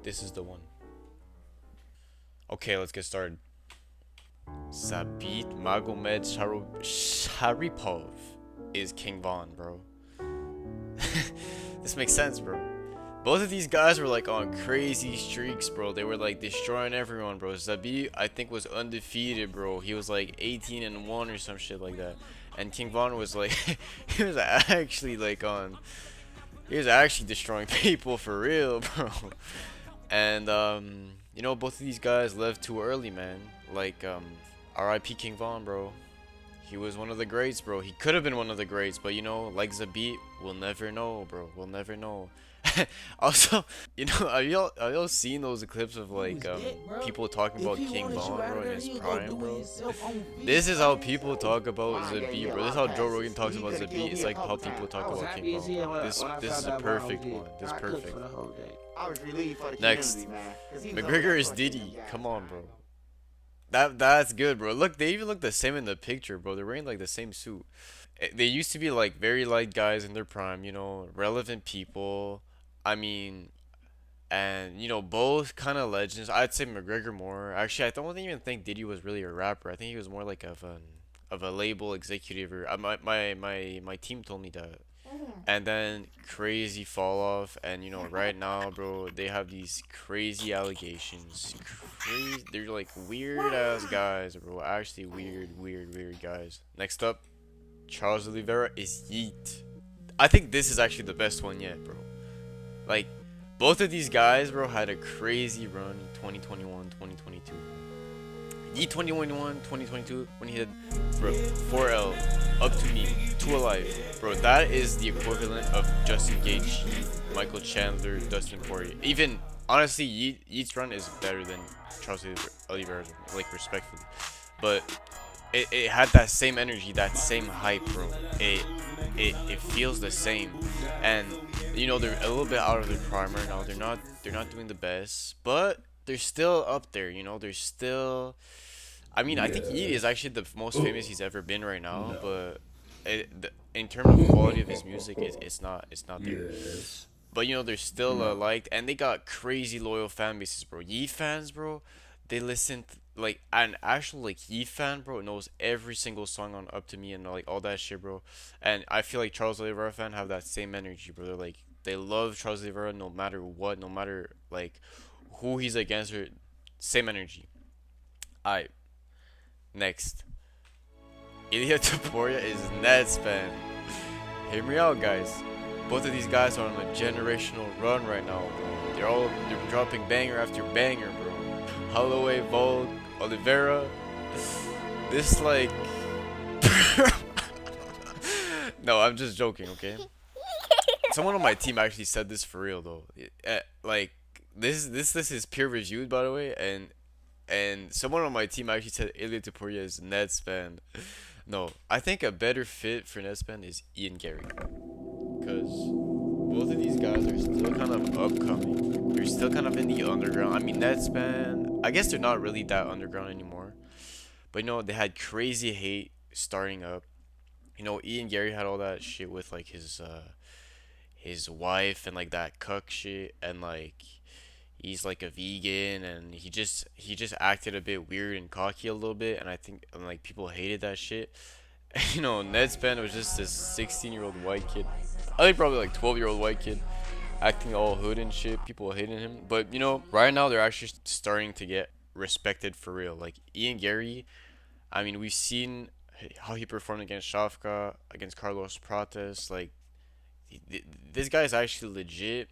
This is the one. Okay, let's get started. Sabit Magomed Sharipov is King Von, bro. This makes sense, bro. Both of these guys were like on crazy streaks, bro. They were like destroying everyone, bro. Zabit, I think, was undefeated, bro. He was like 18-1 or some shit like that. And King Von was like, he was actually like on, he was actually destroying people for real, bro. And you know, both of these guys left too early, man. Like R.I.P. King Von, bro. He was one of the greats, bro. He could have been one of the greats, but you know, like Zabit, we'll never know, bro. We'll never know. Also, you know, have y'all seen those clips of like people talking about King Von, bro, in his prime, bro? This is how people talk about Zabit, bro. This is how Joe Rogan talks about Zabit. It's like how people talk about King Von. This is a perfect one. This is perfect. Next, McGregor is Diddy. Come on, bro. That's good, bro. Look, they even look the same in the picture, bro. They're wearing like the same suit. They used to be like very light guys in their prime, you know, relevant people. I mean, and you know, both kind of legends. I'd say McGregor more. Actually, I don't even think Diddy was really a rapper. I think he was more like of a label executive. Or my team told me that. And then crazy fall off, and you know, right now, bro, they have these crazy allegations. Crazy, they're like weird ass guys, bro. Actually, weird guys. Next up, Charles Oliveira is Yeet. I think this is actually the best one yet, bro. Like, both of these guys, bro, had a crazy run in 2021, 2022. Yeet 2021, 2022, when he had, bro, 4L, Up to Me, 2 Alive. Bro, that is the equivalent of Justin Gaethje, Michael Chandler, Dustin Poirier. Even, honestly, Yeet's run is better than Charles Oliveira's run, like, respectfully. But it had that same energy, that same hype, bro. It feels the same. And, you know, they're a little bit out of their prime right now. They're not doing the best, but they're still up there, you know. They're still, I mean, I think Yeet is actually the most famous he's ever been right now, but in terms of quality of his music, it's not there. But you know, they're still liked, and they got crazy loyal fan bases, bro. Yeet fans, bro, they listen like an actual like Yeet fan, bro, knows every single song on Up to Me and like all that shit, bro. And I feel like Charles Oliveira fan have that same energy, bro. They're like they love Charles Oliveira no matter what, no matter like who he's against, or same energy. Alright, next. Ilya Taporia is Nets fan. Hear me out, guys. Both of these guys are on a generational run right now, bro. They're dropping banger after banger, bro. Holloway, Volk, Oliveira. This like no, I'm just joking, okay? Someone on my team actually said this for real though. Like this is peer reviewed, by the way, and someone on my team actually said Ilya Taporia is Nets fan. No, I think a better fit for Nets fan is Ian Gary, because both of these guys are still kind of upcoming. They're still kind of in the underground. I mean, Nets fan, I guess they're not really that underground anymore. But you know, they had crazy hate starting up. You know, Ian Gary had all that shit with like his wife and like that cuck shit, and like he's like a vegan, and he just acted a bit weird and cocky a little bit, and I think and, like people hated that shit. You know, Ned Span was just this 16-year-old white kid. I think probably like 12-year-old white kid acting all hood and shit. People hating him, but you know, right now they're actually starting to get respected for real. Like Ian Gary, I mean, we've seen how he performed against Shafka, against Carlos Prates. Like this guy is actually legit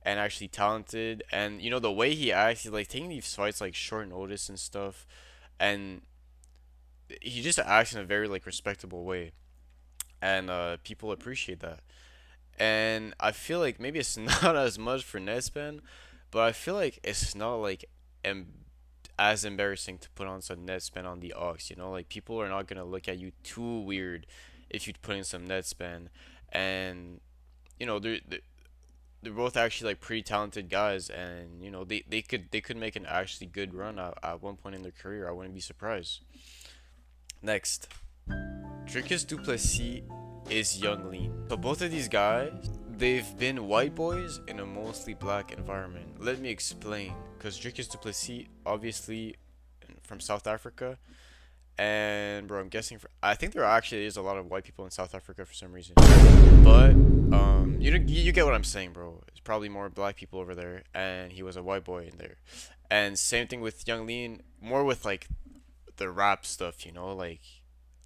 and actually talented, and you know the way he acts, he's like taking these fights like short notice and stuff, and he just acts in a very like respectable way, and people appreciate that. And I feel like maybe it's not as much for Nespan, but I feel like it's not like as embarrassing to put on some Netspan on the Ox. You know, like people are not gonna look at you too weird if you put in some Netspan, and you know they're both actually like pretty talented guys, and you know they could make an actually good run at one point in their career. I wouldn't be surprised. Next, Dricus Duplessis is Young Lean. So both of these guys, they've been white boys in a mostly black environment. Let me explain. Because Dricus du Plessis, obviously from South Africa, and bro, I'm guessing I think there actually is a lot of white people in South Africa for some reason. But you get what I'm saying, bro. It's probably more black people over there, and he was a white boy in there. And same thing with Young Lean, more with like the rap stuff,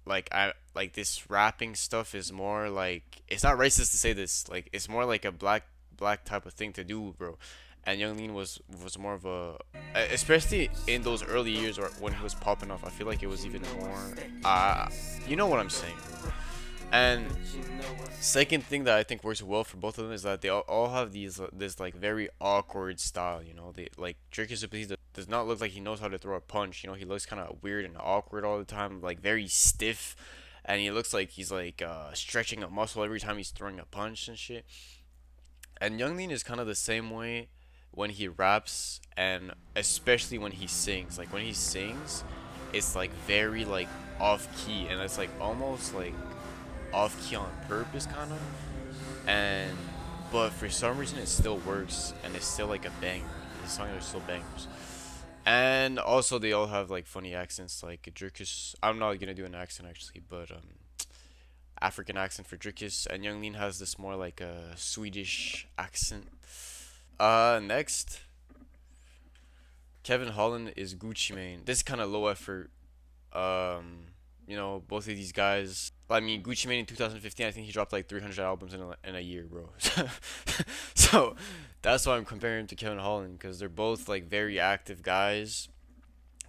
like I like this rapping stuff is more like it's not racist to say this, like it's more like a black type of thing to do, bro. And Young Lean was more of especially in those early years or when he was popping off. I feel like it was even more. You know what I'm saying, bro. And second thing that I think works well for both of them is that they all have this like very awkward style. They like Drake does not look like he knows how to throw a punch. He looks kind of weird and awkward all the time, like very stiff, and he looks like he's like stretching a muscle every time he's throwing a punch and shit. And Young Lean is kind of the same way when he raps, and especially when he sings. Like when he sings, it's like very like off key, and it's like almost like off key on purpose, kind of. And but for some reason, it still works, and it's still like a banger. His songs are still bangers. And also, they all have like funny accents. Like Dricus, I'm not gonna do an accent actually, but African accent for Dricus, and Young Lean has this more like a Swedish accent. Next, Kevin Holland is Gucci Mane. This is kind of low effort. Both of these guys. I mean, Gucci Mane in 2015, I think he dropped like 300 albums in a year, bro. So that's why I'm comparing him to Kevin Holland, because they're both like very active guys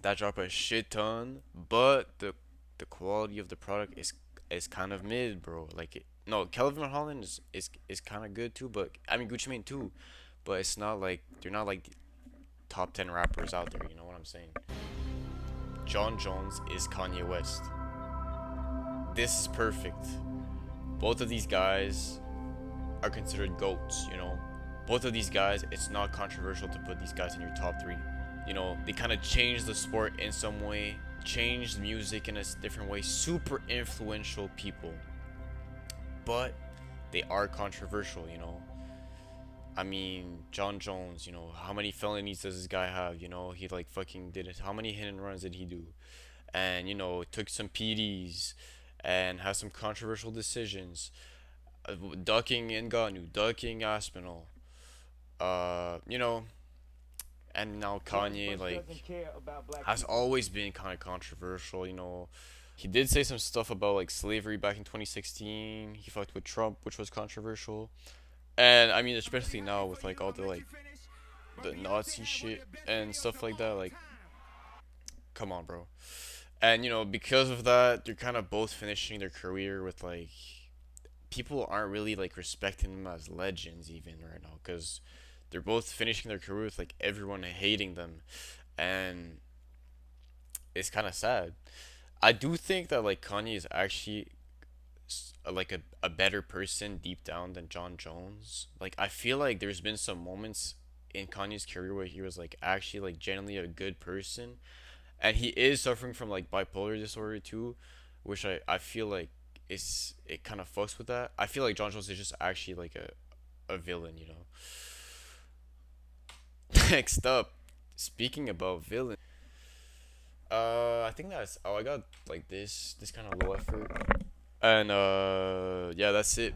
that drop a shit ton, but the quality of the product is kind of mid, bro. No, Kevin Holland is kind of good too, but I mean Gucci Mane too, but it's not like they're not like top 10 rappers out there. You know what I'm saying? John Jones is Kanye West. This is perfect. Both of these guys are considered GOATs. Both of these guys, it's not controversial to put these guys in your top three. They kind of changed the sport in some way, changed music in a different way, super influential people. But they are controversial. I mean, John Jones, how many felonies does this guy have? He like fucking did it. How many hit and runs did he do? And, took some PDs and has some controversial decisions. Ducking Ngannou, ducking Aspinall. You know, and now Kanye like has always been kind of controversial. He did say some stuff about like slavery back in 2016. He fucked with Trump, which was controversial. And I mean, especially now with like all the like the Nazi shit and stuff like that, like come on, bro. And because of that, they're kind of both finishing their career with like people aren't really like respecting them as legends even right now, because they're both finishing their career with like everyone hating them, and it's kind of sad. I do think that like Kanye is actually like a better person deep down than John Jones. Like I feel like there's been some moments in Kanye's career where he was like actually like genuinely a good person, and he is suffering from like bipolar disorder too, which I feel like it kind of fucks with that. I feel like John Jones is just actually like a villain. Next up, speaking about villain, I think I got like this kind of low effort, and yeah, that's it.